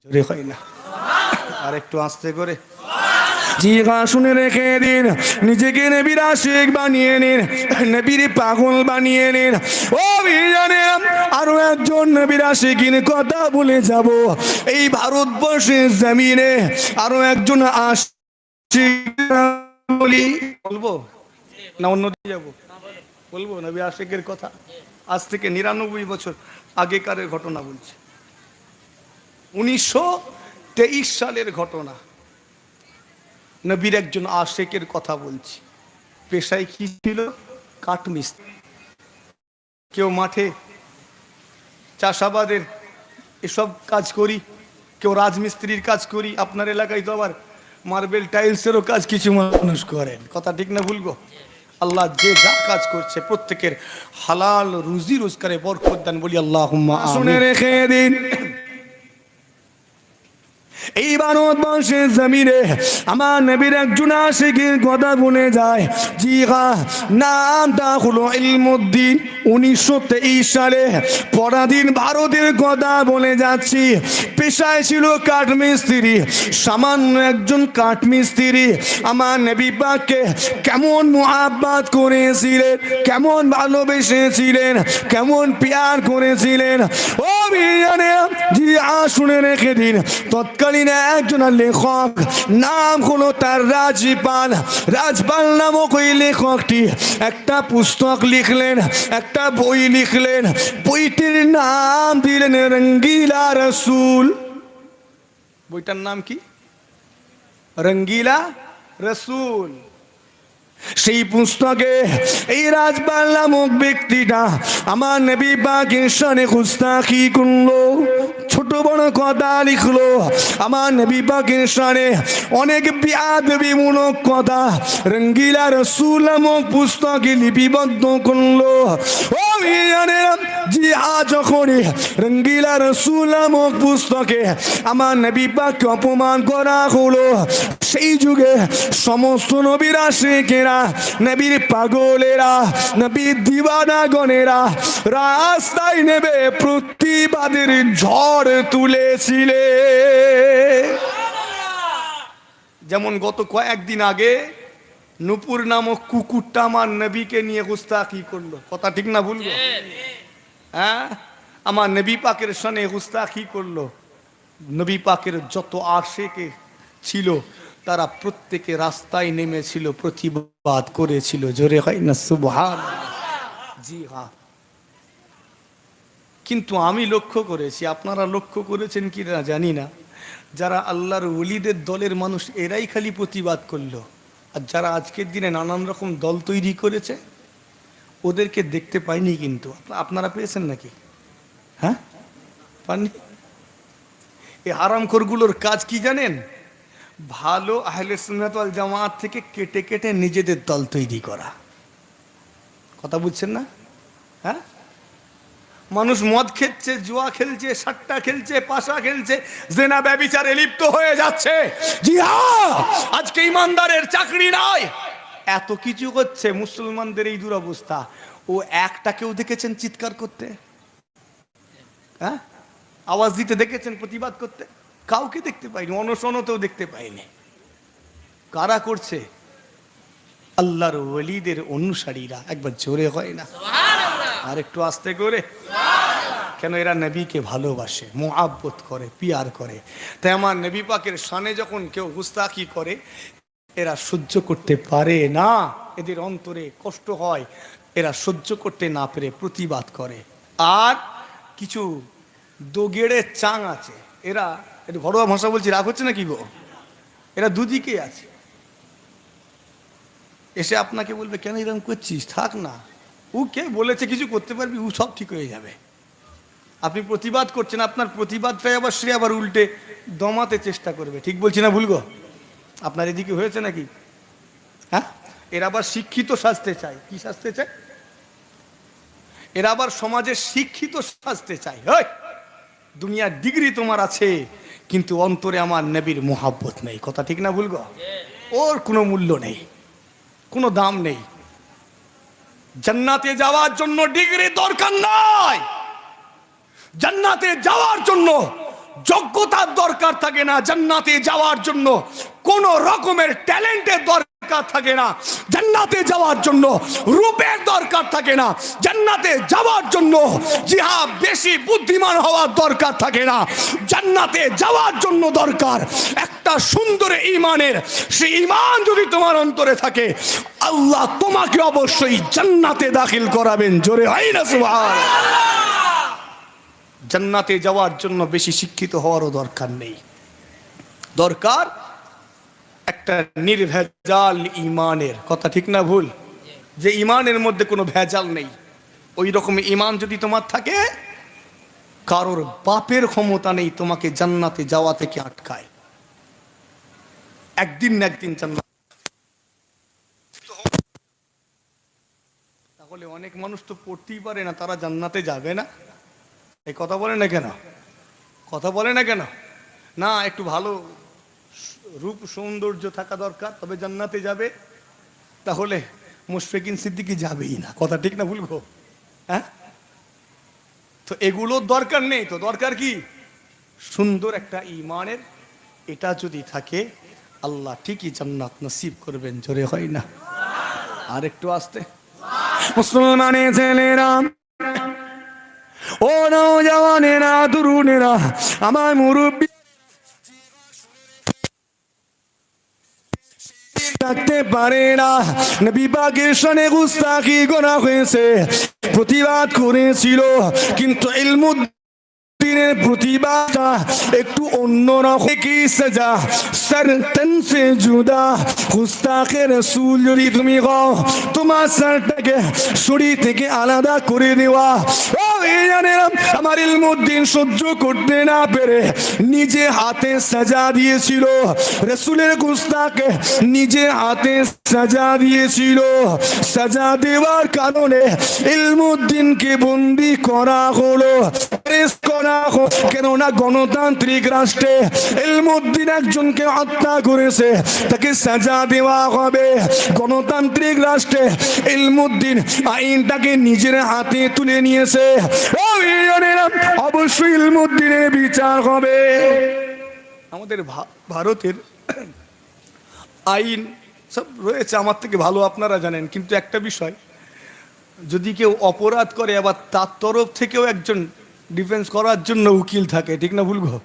জোরে হয় না, আর একটু আস্তে করে। জি গা শুনে রেখে দিন, নিজেকে নবীর আশিক বানিয়ে নিন, নবীর পাগল বানিয়ে নিন। ও জানে আরো একজন নবীর আশিকিন কথা বলে যাব এই ভারতবর্ষের জমিনে। আরো একজন আশিক বলবো না অন্যদিকে যাবো? বলবো নবী আশিকের কথা। আজ থেকে ৯৯ বছর আগেকার ঘটনা বলছি, 1923 সালের ঘটনা। নবীর একজন আশিকের কথা বলছি। পেশায় কি ছিল? কাঠমিস্ত্রি। কেউ মাঠে চাষাবাদের এসব কাজ করি, কেউ রাজমিস্ত্রির কাজ করি। আপনার এলাকায় তো আবার মার্বেল টাইলসেরও কাজ কিছু মানুষ করেন, কথা ঠিক না ভুলবো? আল্লাহ যে যা কাজ করছে প্রত্যেকের হালাল রুজি রোজগারে বরকত দান, বলি আল্লাহুম্মা আমিন। শুনে রেখে দিন, এই ভারতবর্ষের জমিনে আমার নবীর একজন আশিকের কথা বলে যায়। জি হ্যাঁ, নামটা হলো ইলমুদ্দিন। 1923 সালে পরাধীন ভারতের কথা বলে যাচ্ছি। পেশায় ছিল কাঠমিস্ত্রি, সামান্য একজন কাঠমিস্ত্রি। আমার নবী পাককে কেমন মুহাব্বত করেছিলেন, কেমন ভালোবেসেছিলেন, কেমন প্যার করেছিলেন। ও বিয়ানে জি শুনে রেখে দিন, তৎকালীন একজন লেখক, নাম হলো তার রাজপাল। রাজপাল নামক ওই লেখকটি একটা পুস্তক লিখলেন, একটা বই লিখলেন। বইটির নাম দিলেন রঙ্গিলা রসুল। বইটার নাম কি? রঙ্গিলা রসুল। সেই পুস্তকে এই রাজপাল নামক ব্যক্তিটা আমার নবী পাকের শানে গুস্তাখি করলো, ছোট বড় কথা লিখলো। আমার নবী পাকের শানে অনেক বিয়াদবিমূলক কথা রঙ্গিলা রসুল নামক পুস্তকে লিপিবদ্ধ করলো। ও জি যখন রঙ্গিলা রসুল নামক পুস্তকে আমার নবী পাককে অপমান করা হলো, সেই যুগে সমস্ত নবীর আশিকেরা, নবীর পাগলেরা, নবীর দিওয়ানাগণেরা রাস্তায় নেবে প্রতিবাদের ঝড় তুলেছিলে। যেমন গত কয়েকদিন আগে নূপুর নামক কুকুরটা আমার নবীকে নিয়ে গুস্তাখি করলো, কথা ঠিক না ভুলবো? হ্যাঁ, আমার নবী পাকের সনে গুস্তাখি করলো। নবী পাকের যত আশিকে ছিল তারা প্রত্যেকে রাস্তায় নেমেছিল, প্রতিবাদ করেছিল। জোরে হয় না সুবহানাল্লাহ? জি হ্যাঁ। কিন্তু আমি লক্ষ্য করেছি, আপনারা লক্ষ্য করেছেন কি না জানি না, যারা আল্লাহর ওলিদের দলের মানুষ এরাই খালি প্রতিবাদ করলো। আর যারা আজকের দিনে নানান রকম দল তৈরি করেছে ওদেরকে দেখতে পাইনি। কিন্তু আপনারা পেয়েছেন নাকি? হ্যাঁ, পাননি? এই হারামখোরগুলোর কাজ কি জানেন? ভালো আহলে সুন্নাত ওয়াল জামাত থেকে কেটে কেটে নিজেদের দল তৈরি করা। কথা বুঝছেন না? হ্যাঁ, মানুষ মদ খেচ্ছে, জুয়া খেলছে, সাট্টা খেলছে, পাশা খেলছে, জেনা ব্যভিচারে লিপ্ত হয়ে যাচ্ছে। জি হ্যাঁ, আজকে ইমানদারের চাকরি নাই, এত কিছু হচ্ছে। মুসলমানদের এই দুরবস্থা। ও একটা কেউ দেখেছেন চিৎকার করতে? হ্যাঁ, আওয়াজ দিতে দেখেছেন, প্রতিবাদ করতে? কাউকে দেখতে পাইনি, অনশনতেও দেখতে পাইনি। কারা করছে? আল্লাহর ওলিদের অনুসারীরা। একবার জোরে হয় না? আর একটু আস্তে করে। কেন? এরা নবীকে ভালোবাসে, মুহাব্বত করে, পিয়ার করে। তাই আমার নবী পাকের শানে যখন কেউ গুস্তাখি করে এরা সহ্য করতে পারে না, এদের অন্তরে কষ্ট হয়, এরা সহ্য করতে না পেরে প্রতিবাদ করে। আর কিছু দোগেড়ে চাং আছে, এরা একটু ঘরোয়া ভাষা বলছি, রাগ হচ্ছে নাকি গো? এরা দুদিকে আছে। এসে আপনাকে বলবে কেন এরকম করছিস, থাক না, ও কে বলেছে কিছু করতে পারবি, ও সব ঠিক হয়ে যাবে। আপনি প্রতিবাদ করছেন, আপনার প্রতিবাদটাই আবার সে আবার উল্টে দমাতে চেষ্টা করবে। ঠিক বলছি না ভুল গো? আপনার এদিকে হয়েছে নাকি? হ্যাঁ, এরা আবার শিক্ষিত সাজতে চায়। কি সাজতে চায়? এরা আবার সমাজের শিক্ষিত সাজতে চায়। দুনিয়ার ডিগ্রি তোমার আছে কিন্তু অন্তরে আমার নবীর মুহাব্বত নেই। কথা ঠিক না ভুল গো? ওর কোনো মূল্য নেই, কোনো দাম নেই। জান্নাতে যাওয়ার জন্য ডিগ্রি দরকার নাই, জান্নাতে যাওয়ার জন্য যোগ্যতার দরকার থাকে না জান্নাতে যাওয়ার জন্য, কোন রকমের ট্যালেন্টের দরকার থাকে না জান্নাতে যাওয়ার জন্য, রূপের দরকার থাকে না জান্নাতে যাওয়ার জন্য, জিহাদ বেশি বুদ্ধিমান হওয়ার দরকার থাকে না জান্নাতে যাওয়ার জন্য। দরকার একটা সুন্দর ঈমানের, সেই ঈমান যদি তোমার অন্তরে থাকে আল্লাহ তোমাকে অবশ্যই জান্নাতে দাখিল করাবেন। জোরে হয় না সুবহানাল্লাহ। জান্নাতে যাওয়ার জন্য বেশি শিক্ষিত হওয়ারও দরকার নেই, দরকার একটা নির্ভেজাল ঈমানের। কথা ঠিক না ভুল? যে ঈমানের মধ্যে কোনো ভেজাল নেই, ওই রকম ঈমান যদি তোমার থাকে কারোর বাপের ক্ষমতা নেই তোমাকে জান্নাতে যাওয়া থেকে আটকায়। একদিন না একদিন জান্নাত। তাহলে অনেক মানুষ তো পড়তেই পারে না, তারা জান্নাতে যাবে না? এই কথা বলে না কেন? কথা বলে না কেন? না, একটু ভালো রূপ সৌন্দর্য থাকা দরকার তবে জান্নাতে যাবে। তাহলে মুশফিকিন সিদ্দিকী যাবেই না। কথা ঠিক না ভুল গো? হ্যাঁ, তো এগুলোর দরকার নেই। তো দরকার কি? সুন্দর একটা ঈমানের, এটা যদি থাকে আল্লাহ ঠিকই জান্নাত নসিব করবেন। জোরে হয় না? আর একটু আসতে। মুসলমানের ছেলেরা, ও নওজওয়ানেরা, তরুণেরা, আমার মুরব্বী থাকতে পারে না, নবী পাকের শানে গুস্তাখি করা হয়েছে, প্রতিবাদ করেছিল, কিন্তু ইলমুদ্দিনের প্রতিবাদটা একটু অন্যরকম। কি সাজা সরতন সে জুদা গুস্তাখে রাসূল যদি তুমি কও তোমার সরটাকে শরী থেকে আলাদা করে দেওয়া। আমার ইলমুদ্দিন সহ্য করতে না পেরে নিজে হাতে সাজা দিয়েছিল, রাসূলের গুস্তাখে নিজে হাতে সাজা দিয়েছিল। সাজা দেওয়ার কারণে ইলমুদ্দিনকে বন্দী করা হলো, কেননা গণতান্ত্রিক রাষ্ট্রে ইলমুদ্দিন একজনকে হত্যা করেছে, তাকে সাজা দেওয়া হবে। গণতান্ত্রিক রাষ্ট্রে ইলমুদ্দিন আইনটাকে নিজের হাতে তুলে নিয়েছে, অবশ্যই ইলমুদ্দিনের বিচার হবে। আমাদের ভারতের আইন সব রয়েছে, আমার থেকে ভালো আপনারা জানেন, কিন্তু একটা বিষয়, যদি কেউ অপরাধ করে আবার তার তরফ থেকেও একজন ডিফেন্স করার জন্য উকিল থাকে। ঠিক না ভুল গো?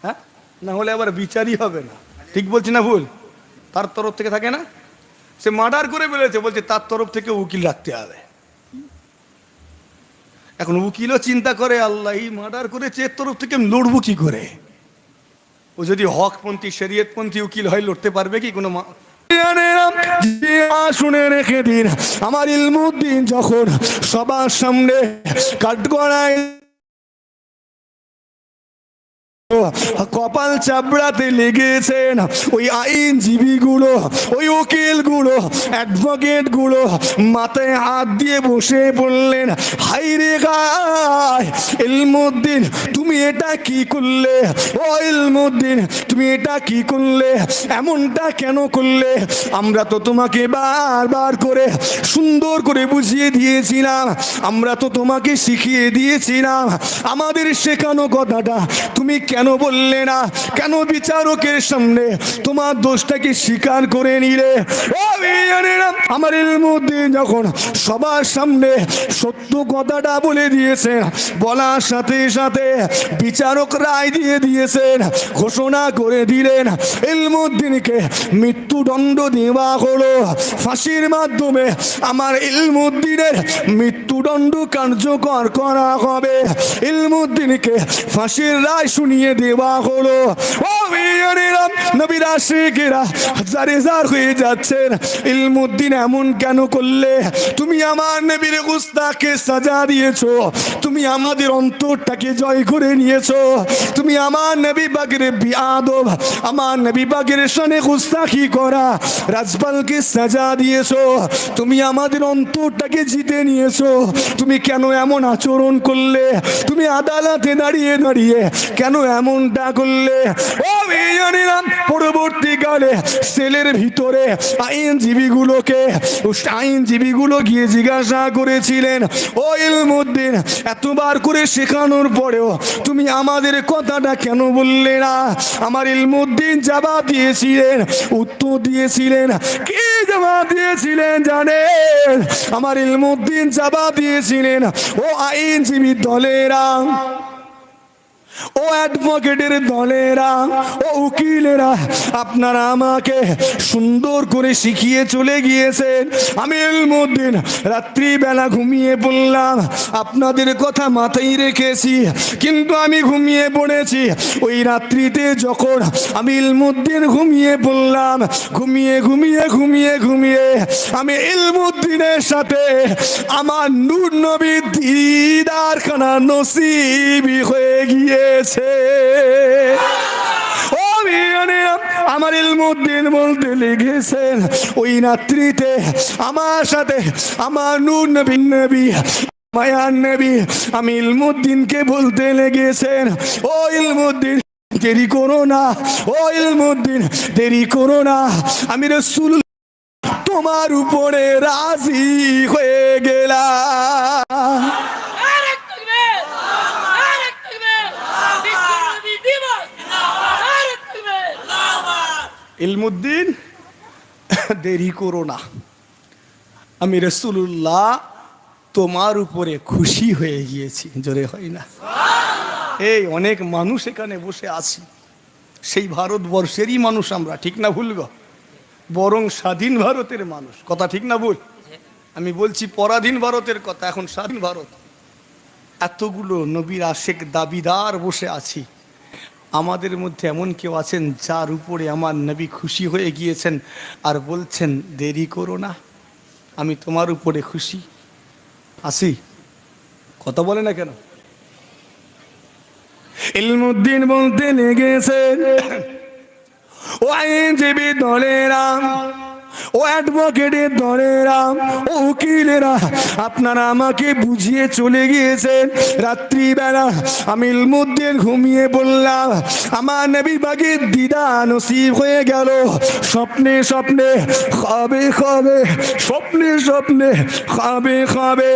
হ্যাঁ, না হলে আবার বিচারই হবে না। ঠিক বলছি না ভুল? তার তরফ থেকে থাকে না, সে মার্ডার করে ফেলেছে, বলছে তার তরফ থেকে উকিল রাখতে হবে। এখন উকিলও চিন্তা করে আল্লাহ এই মার্ডার করেছে, এর তরফ থেকে আমি লড়বো কি করে? ও যদি হকপন্থী শরীয়তপন্থী উকিল হয় লড়তে পারবে কি কোনো? শুনে রেখে দিন, আমার ইলমুদ্দিন যখন সবার সামনে কাঠগড়ায় কপাল চাপড়াতে লেগেছেন, ওই আইনজীবী গুলো, ওই উকিল গুলো, অ্যাডভোকেট গুলো মাথায় হাত দিয়ে বসে বললেন, হাই রে গায় ইলমুদ্দিন, তুমি এটা কি করলে? ও ইলমুদ্দিন, তুমি এটা কি করলে? এমনটা কেন করলে? আমরা তো তোমাকে বারবার করে সুন্দর করে বুঝিয়ে দিয়েছিলাম, আমরা তো তোমাকে শিখিয়ে দিয়েছিলাম, আমাদের শেখানো কথাটা তুমি কেন বললে না? কেন বিচারকের সামনে তোমার দোষটাকে স্বীকার করে নিলে? আমার ইলমুদ্দিন যখন সবার সামনে সত্য কথাটা বলে দিয়েছেন, বলার সাথে সাথে বিচারক রায় দিয়ে দিয়েছেন, ঘোষণা করে দিলেন ইলমুদ্দিনকে মৃত্যুদণ্ড দেওয়া হলো। ফাঁসির মাধ্যমে আমার ইলমুদ্দিনের মৃত্যুদণ্ড কার্যকর করা হবে। ইলমুদ্দিনকে ফাঁসির রায় শুনিয়ে দেওয়া হলো। ও নবীর আশিকেরা হাজার হাজার হয়ে যাচ্ছেন, ইলমুদ্দিন এমন কেন করলে? তুমি আমার নবীর গুস্তাখকে সাজা দিয়েছো, তুমি আমাদের অন্তরটাকে জয় করে নিয়েছো, তুমি আমার নবী পাকের বিয়াদব, আমার নবী পাকের শানে গুস্তাখি করা রাজপালকে সাজা দিয়েছো, তুমি আমাদের অন্তরটাকে জিতে নিয়েছো। তুমি কেন এমন আচরণ করলে? তুমি আদালতে দাঁড়িয়ে দাঁড়িয়ে কেন এমনটা করলে? ও পরবর্তীকালে সেলের ভিতরে আইনজীবীগুলো গিয়ে জিজ্ঞাসা করেছিলেন, ও ইলমুদ্দিন, এতবার করে শেখানোর পরেও তুমি আমাদের কথাটা কেন বললে না? আমার ইলমুদ্দিন জবাব দিয়েছিলেন, উত্তর দিয়েছিলেন। কি জবাব দিয়েছিলেন জানেন? আমার ইলমুদ্দিন জবাব দিয়েছিলেন, ও আইনজীবী দলেরা, ও অ্যাডভোকেটের দলেরা, ও উকিলেরা, আপনারা আমাকে সুন্দর করে শিখিয়ে চলে গিয়েছেন। আমি ইলমুদ্দিন রাত্রিবেলা ঘুমিয়ে পড়লাম, আপনাদের কথা মাথায় রেখেছি, কিন্তু আমি ঘুমিয়ে পড়েছি। ওই রাত্রিতে যখন আমি ইলমুদ্দিন ঘুমিয়ে পড়লাম, ঘুমিয়ে আমি ইলমুদ্দিনের সাথে আমার নূর নবীর দিদার খানা নসিবি হয়ে গিয়ে। আমার ইলমুদ্দিন বলতে লেগেছেন, ওই রাত্রিতে আমার সাথে আমার নূর নবী মায়ার নবী আমি ইলমুদ্দিনকে বলতে লেগেছেন, ও ইলমুদ্দিন দেরি করো না, ও ইলমুদ্দিন দেরি করো না, আমি রাসূল তোমার উপরে রাজি হয়ে গেলাম। ইলমুদ্দিন দেরি করো না, আমি রাসূলুল্লাহ তোমার উপরে খুশি হয়ে গিয়েছি। জোরে হয় না? এই অনেক মানুষ এখানে বসে আছি, সেই ভারতবর্ষেরই মানুষ আমরা, ঠিক না ভুল গো? বরং স্বাধীন ভারতের মানুষ, কথা ঠিক না ভুল? আমি বলছি পরাধীন ভারতের কথা, এখন স্বাধীন ভারত। এতগুলো নবীর আশেক দাবিদার বসে আছি, আমাদের মধ্যে এমন কেউ আছেন যার উপরে আমার নবী খুশি হয়ে গিয়েছেন আর বলছেন দেরি করো না, আমি তোমার উপরে খুশি আছি? কথা বলে না কেন? ইলমুদ্দিন বলতে লেগেছেন, ও আইনজীবী দলেরা, ও অ্যাডভোকেটের দলেরা, ও উকিলেরা, আপনারা আমাকে বুঝিয়ে চলে গিয়েছেন। রাত্রিবেলা আমি ইলমুদ্দিন ঘুমিয়ে পড়লাম, আমার নবী পাকের দিদা নসিব হয়ে গেল। স্বপ্নে খাবে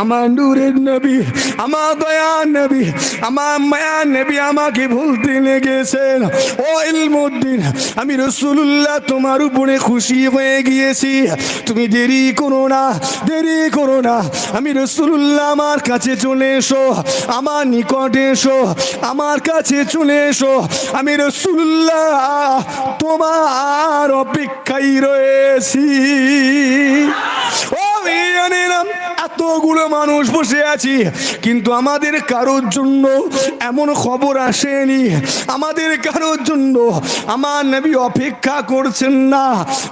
আমার নূরের নবী, আমার দয়ার নবী, আমার মায়ার নবী আমাকে বলতে লেগেছেন, ও ইলমুদ্দিন, আমি রাসূলুল্লাহ তোমার উপরে খুশি হয়ে গিয়েছি, তুমি দেরি করো না, আমি রাসূলুল্লাহ আমার কাছে চলে এসো, আমার নিকটে এসো, আমার কাছে চলে এসো, আমি রাসূলুল্লাহ তোমার অপেক্ষায় রয়েছি। ও জানেন, এতগুলো মানুষ বসে আছি, কিন্তু আমাদের কারোর জন্য এমন খবর আসেনি, আমাদের কারোর জন্য আমার নবী অপেক্ষা করছেন না।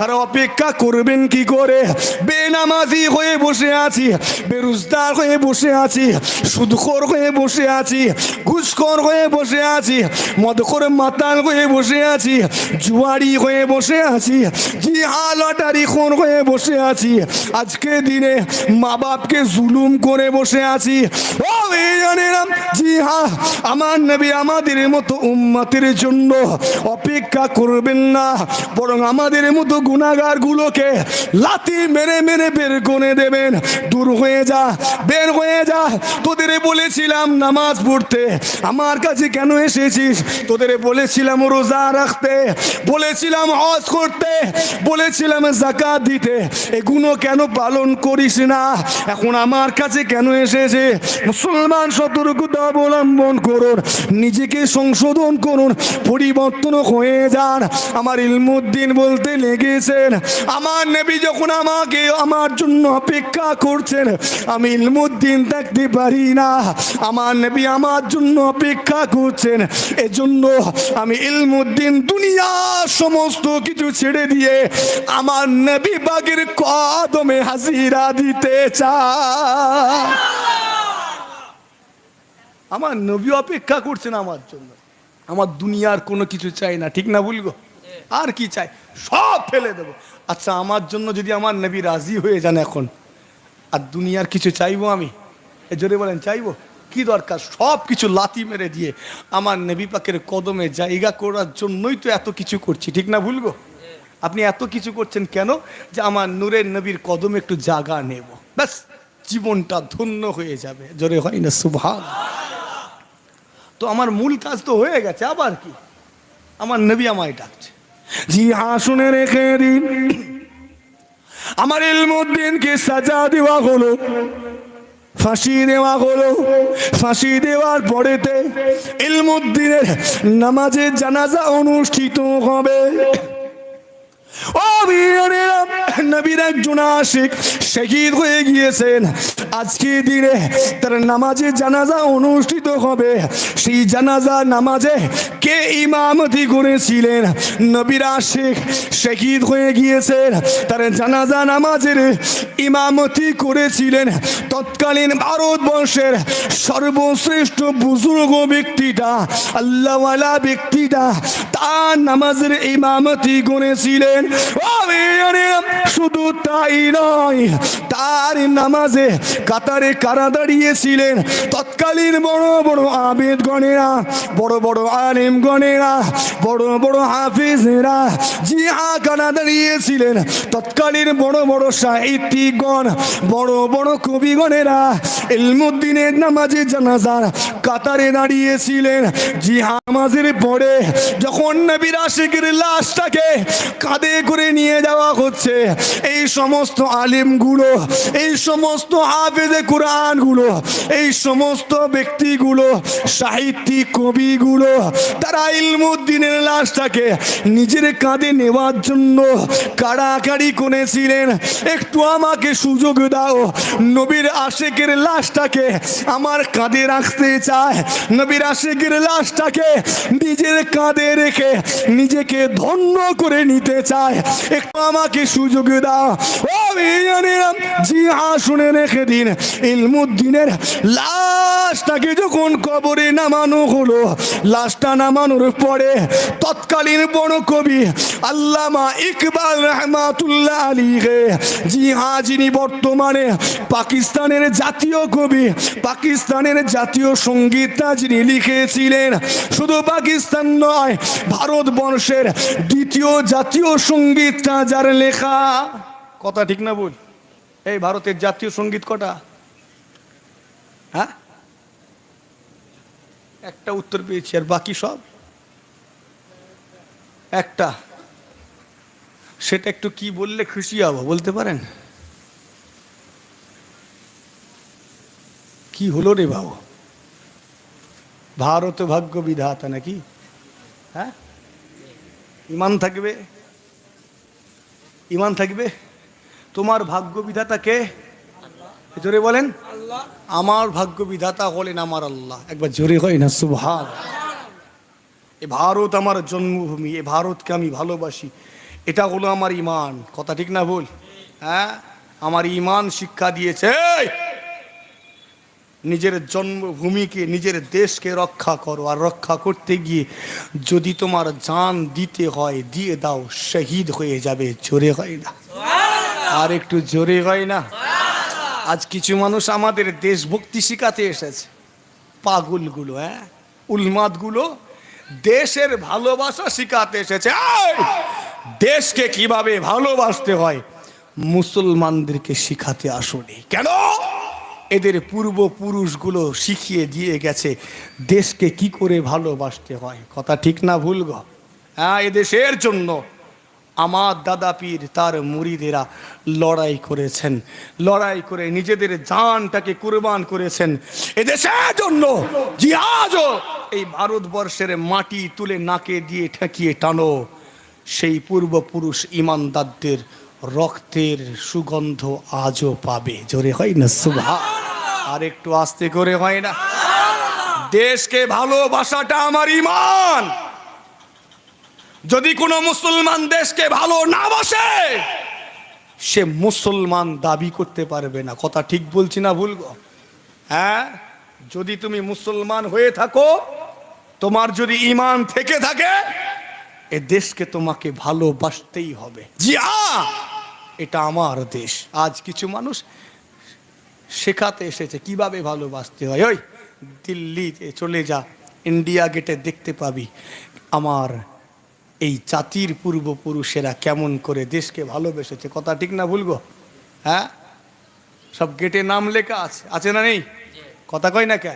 আর অপেক্ষা করবেন কি করে? বেনামাজি হয়ে বসে আছি, বেরোজগার হয়ে বসে আছি, সুদখোর হয়ে বসে আছি, ঘুষখোর হয়ে বসে আছি, মদখোর মাতাল হয়ে বসে আছি, জুয়ারি হয়ে বসে আছি, জিহা লটারি খোর হয়ে বসে আছি, আজকে দিনে মা বাপকে জুলুম করে বসে আছি। ও জানেন, জি হ্যাঁ, আমার নবী আমাদের মতো উম্মতের জন্য অপেক্ষা করবেন না, বরং আমাদের মতো গুনাহগার গুলোকে লাথি মেরে মেরে বের করে দেবেন। দূর হয়ে যা, বের হয়ে যা, তোদের বলেছিলাম নামাজ পড়তে, আমার কাছে কেন এসেছিস? তোদের বলেছিলাম রোজা রাখতে, বলেছিলাম হজ করতে, বলেছিলাম যাকাত দিতে, এগুলো কেন পালন করিস না? এখন আমার কাছে কেন এসেছে? মুসলমান সতর্কতা অবলম্বন করুন, নিজেকে সংশোধন করুন, পরিবর্তন হয়ে যান। আমার ইলমুদ্দিন বলতে লেগেছেন, আমার নবী যখন আমাকে আমার জন্য অপেক্ষা করছেন, আমি ইলমুদ্দিন থাকতে পারি না। আমার নবী আমার জন্য অপেক্ষা করছেন, এজন্য আমি ইলমুদ্দিন দুনিয়ার সমস্ত কিছু ছেড়ে দিয়ে আমার নবী পাকের কদমে হাজিরা দিতে চাই। আমার নবী অপেক্ষা করছেন আমার জন্য, আমার দুনিয়ার কোনো কিছু চাই না, ঠিক না বলবো? আর কি চাই? সব ফেলে দেবো। আচ্ছা, আমার জন্য যদি আমার নবী রাজি হয়ে যান এখন, আর দুনিয়ার কিছু চাইবো আমি? জোরে বলেন, চাইবো? কি দরকার? সব কিছু লাথি মেরে দিয়ে আমার নবী পাকের কদমে জায়গা করার জন্যই তো এত কিছু করছি, ঠিক না ভুল গো? আপনি এত কিছু করছেন কেন? যে আমার নূরের নবীর কদমে একটু জায়গা নেব, ব্যাস জীবনটা ধন্য হয়ে যাবে। জোরে হয় না সুবহান? তো আমার মূল কাজ তো হয়ে গেছে, আবার কি? আমার নবী আমায় ডাকছে। জি হ্যাঁ, শুনে রেখে দিন, আমার ইলমুদ্দিনকে সাজা দেওয়া হলো, ফাঁসি দেওয়া হলো। ফাঁসি দেওয়ার পরেতে ইলমুদ্দিনের নামাজে জানাজা অনুষ্ঠিত হবে। ও বীরেরা, নবীর একজন আশিক শহীদ হয়ে গিয়েছেন, আজকে দিনে তার নামাজে জানাজা অনুষ্ঠিত হবে। সেই জানাজা নামাজে কে ইমামতি করেছিলেন? নবীর আশিক শহীদ হয়ে গিয়েছেন, তার জানাজা নামাজের ইমামতি করেছিলেন তৎকালীন ভারতবর্ষের সর্বশ্রেষ্ঠ বুজুর্গ ব্যক্তিটা, আল্লাহওয়ালা ব্যক্তিটা, তার নামাজের ইমামতি করেছিলেন। শুধু তাই নয়, তার নামাজে কাতারে কারা দাঁড়িয়েছিলেন? তৎকালীন বড় বড় আবেদ গণেরা, বড় বড় আলেম গণেরা, বড় বড় হাফিজেরা। জি হ্যাঁ, কারা দাঁড়িয়েছিলেন? তৎকালীন বড় বড় সাহিত্যিকগণ, বড় বড় কবিগণেরা ইলমুদ্দিনের নামাজে জানাজার কাতারে দাঁড়িয়েছিলেন। জি হ্যাঁ, নামাজের পরে যখন নবীর আশিকের লাশটাকে কাঁধে করে নিয়ে যাওয়া হচ্ছে, এই সমস্ত আলিমগুলো, এই সমস্ত হাফেজে কোরআনগুলো, এই সমস্ত ব্যক্তিগুলো, সাহিত্যিক কবিগুলো, তারা ইলমুদ্দিনের লাশটাকে নিজের কাঁধে নেওয়ার জন্য কাড়াকাড়ি করেছিলেন। একটু আমাকে সুযোগ দাও, নবীর আশিকের লাশটাকে আমার কাঁধে রাখতে চায়, নবীর আশিকের লাশটাকে নিজের কাঁধে রেখে নিজেকে ধন্য করে নিতে চায়, একটু আমাকে সুযোগ দাও। ও বিয়ানীরা, জি হ্যাঁ, শুনে রেখে দিন, ইলমুদ্দিনের লাশটাকে যখন কবরে নামানো হলো, লাশটা নামানোর পরে তৎকালীন বড় কবি আল্লামা ইকবাল রহমাতুল্লাহ আলাইহি, জি হ্যাঁ, যিনি বর্তমানে পাকিস্তানের জাতীয় কবি, পাকিস্তানের জাতীয় সঙ্গীতটা যিনি লিখেছিলেন, শুধু পাকিস্তান নয়, ভারতবর্ষের দ্বিতীয় জাতীয় সঙ্গীতটা যার লেখা। কথা ঠিক না বল? এই ভারতের জাতীয় সঙ্গীত কটা? হ্যাঁ, একটা উত্তর পেয়েছি, আর বাকি সব একটা। সেটা একটু কি বললে খুশি হব, বলতে পারেন? কি হলো রে বাবু? ভারত ভাগ্য বিধাতা নাকি? হ্যাঁ, ইমান থাকবে, ইমান থাকবে। তোমার ভাগ্য বিধাতা কে? জোরে বলেন। আমার ভাগ্য বিধাতা হলেন আমার আল্লাহ। একবার জোরে হয় না সুবহান? এ ভারত আমার জন্মভূমি, এ ভারতকে আমি ভালোবাসি, এটা হলো আমার ইমান। কথা ঠিক না ভুল? হ্যাঁ, আমার ইমান শিক্ষা দিয়েছে নিজের জন্মভূমিকে, নিজের দেশকে রক্ষা করো, আর রক্ষা করতে গিয়ে যদি তোমার জান দিতে হয় দিয়ে দাও, শহীদ হয়ে যাবে। জোরে হয় না? আর একটু জোরে হয় না? আজ কিছু মানুষ আমাদের দেশভক্তি শিখাতে এসেছে, পাগলগুলো, হ্যাঁ, উন্মাদগুলো দেশের ভালোবাসা শিখাতে এসেছে। দেশকে কিভাবে ভালোবাসতে হয় মুসলমানদেরকে শিখাতে আসেনি। কেন? এদের পূর্বপুরুষগুলো শিখিয়ে দিয়ে গেছে দেশকে কি করে ভালোবাসতে হয়। কথা ঠিক না ভুল গো? হ্যাঁ, এদেশের জন্য আমার দাদা পীর তার মুরিদেরা লড়াই করেছেন, লড়াই করে নিজেদের জানটাকে কুরবান করেছেন এদেশের জন্য। জি, আজও এই ভারতবর্ষের মাটি তুলে নাকে দিয়ে ঠেকিয়ে টানো, সেই পূর্বপুরুষ ইমানদারদের রক্তের সুগন্ধ আজও পাবে। জোরে হয় না সুবহান? আর একটু আস্তে করে হয় না? দেশকে ভালোবাসাটা আমার ইমান। যদি কোনো মুসলমান দেশকে ভালো না বাসে, সে মুসলমান দাবি করতে পারবে না। কথা ঠিক বলছি না ভুল গো? হ্যাঁ, যদি তুমি মুসলমান হয়ে থাকো, তোমার যদি ইমান থেকে থাকে, এ দেশকে তোমাকে ভালোবাসতেই হবে। জি হ্যাঁ, এটা আমার দেশ। আজ কিছু মানুষ শেখাতে এসেছে কিভাবে ভালোবাসতে হয়। ওই দিল্লিতে চলে যা, ইন্ডিয়া গেটে দেখতে পাবি আমার এই জাতির পূর্বপুরুষেরা কেমন করে দেশকে ভালোবেসেছে। কথা ঠিক না ভুলগো? হ্যাঁ, সব গেটে নাম লেখা আছে, আছে না নেই? কথা কয় না কে,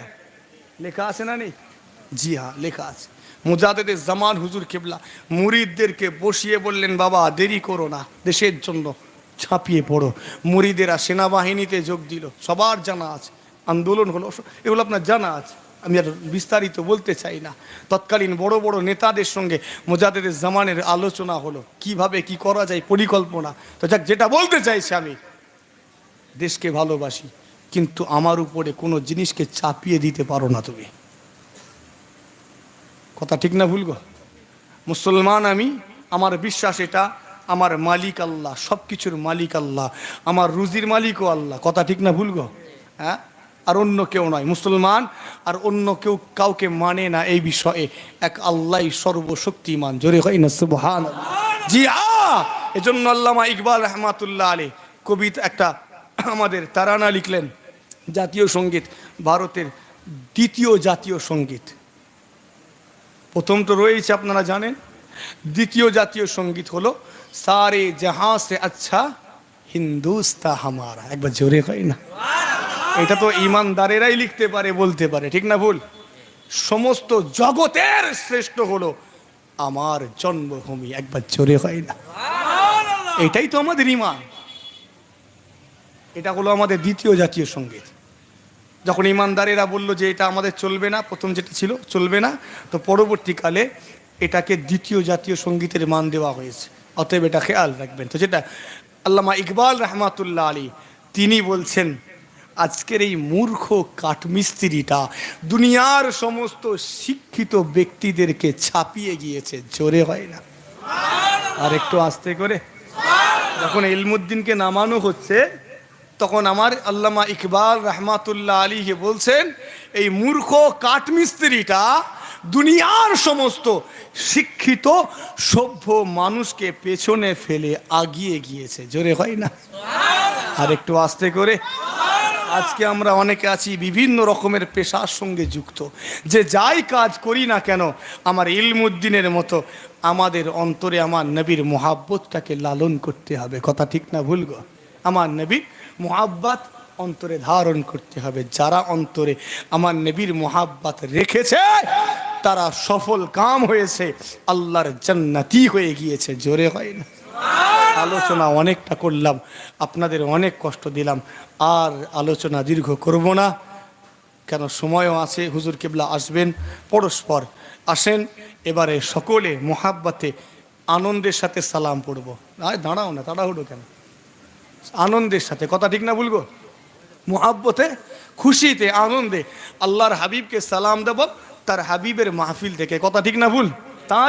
লেখা আছে না নেই? জি হ্যাঁ, লেখা আছে। মুজাদ্দেদে জামান হুজুর কেবলা মুরিদদেরকে বসিয়ে বললেন, বাবা দেরি করো না, দেশের জন্য ঝাঁপিয়ে পড়ো। মুরিদেরা সেনাবাহিনীতে যোগ দিল, সবার জানা আছে, আন্দোলন হলো, এগুলো আপনার জানা আছে, আমি আর বিস্তারিত বলতে চাই না। তৎকালীন বড় বড় নেতাদের সঙ্গে মুজাদ্দেদে জামানের আলোচনা হলো, কিভাবে কি করা যায়, পরিকল্পনা। তো যাক, যেটা বলতে চাইছি আমি, দেশকে ভালোবাসি, কিন্তু আমার উপরে কোনো জিনিসকে চাপিয়ে দিতে পারো না তুমি। কথা ঠিক না ভুল গো? মুসলমান আমি, আমার বিশ্বাস এটা, আমার মালিক আল্লাহ, সব কিছুর মালিক আল্লাহ, আমার রুজির মালিকও আল্লাহ। কথা ঠিক না ভুল গো? হ্যাঁ, আর অন্য কেউ নয়। মুসলমান আর অন্য কেউ কাউকে মানে না এই বিষয়ে, এক আল্লাহই সর্বশক্তিমান। জোরে হয় না সুবহানাল্লাহ? জি হ্যাঁ, এজন্য আল্লামা ইকবাল রহমাতুল্লাহ আলী কবিতা একটা আমাদের তারানা লিখলেন, জাতীয় সঙ্গীত, ভারতের দ্বিতীয় জাতীয় সঙ্গীত। প্রথম তো রয়েছে আপনারা জানেন, দ্বিতীয় জাতীয় সঙ্গীত হলো সারে জাহাঁ সে আচ্ছা হিন্দুস্তা হামারা। একবার জোরে হয় না? এটা তো ইমানদারেরাই লিখতে পারে, বলতে পারে, ঠিক না ভুল? সমস্ত জগতের শ্রেষ্ঠ হলো আমার জন্মভূমি। একবার জোরে হয় না? এটাই তো আমাদের ইমান। এটা হলো আমাদের দ্বিতীয় জাতীয় সঙ্গীত। যখন ইমানদারেরা বলল যে এটা আমাদের চলবে না, প্রথম যেটা ছিল চলবে না, তো পরবর্তীকালে এটাকে দ্বিতীয় জাতীয় সঙ্গীতের মান দেওয়া হয়েছে। অতএব এটা খেয়াল রাখবেন। তো যেটা আল্লামা ইকবাল রহমাতুল্লাহ আলী তিনি বলছেন, আজকের এই মূর্খ কাঠমিস্ত্রিটা দুনিয়ার সমস্ত শিক্ষিত ব্যক্তিদেরকে ছাপিয়ে গিয়েছে। জোরে হয় না? আর একটু আস্তে করে। যখন ইলমুদ্দিনকে নামানো হচ্ছে, তখন আমার আল্লামা ইকবাল রহমাতুল্লাহ আলীকে বলছেন, এই মূর্খ কাঠমিস্ত্রিটা দুনিয়ার সমস্ত শিক্ষিত সভ্য মানুষকে পেছনে ফেলে আগিয়ে গিয়েছে। জোরে হয় না? আর একটু আস্তে করে। আজকে আমরা অনেকে আছি বিভিন্ন রকমের পেশার সঙ্গে যুক্ত, যে যাই কাজ করি না কেন, আমার ইলমুদ্দিনের মতো আমাদের অন্তরে আমার নবীর মোহাব্বতটাকে লালন করতে হবে। কথা ঠিক না ভুল গো? আমার নবীর মোহাব্বত অন্তরে ধারণ করতে হবে। যারা অন্তরে আমার নবীর মোহাব্বত রেখেছে তারা সফল কাম হয়েছে, আল্লাহর জান্নাতি হয়ে গিয়েছে। জোরে হয় না? আলোচনা অনেকটা করলাম, আপনাদের অনেক কষ্ট দিলাম, আর আলোচনা দীর্ঘ করব না, কেন সময়ও আছে। হুজুর কেবলা আসবেন, পরস্পর আসেন। এবারে সকলে মোহাব্বতে আনন্দের সাথে সালাম পড়ব। দাঁড়াও না, তাড়াহুড়ো কেন? আনন্দের সাথে। কথা ঠিক না বলবো? মোহাব্বতে, খুশিতে, আনন্দে আল্লাহর হাবিবকে সালাম দেব, তার হাবিবের মাহফিল থেকে। কথা ঠিক না ভুল? তার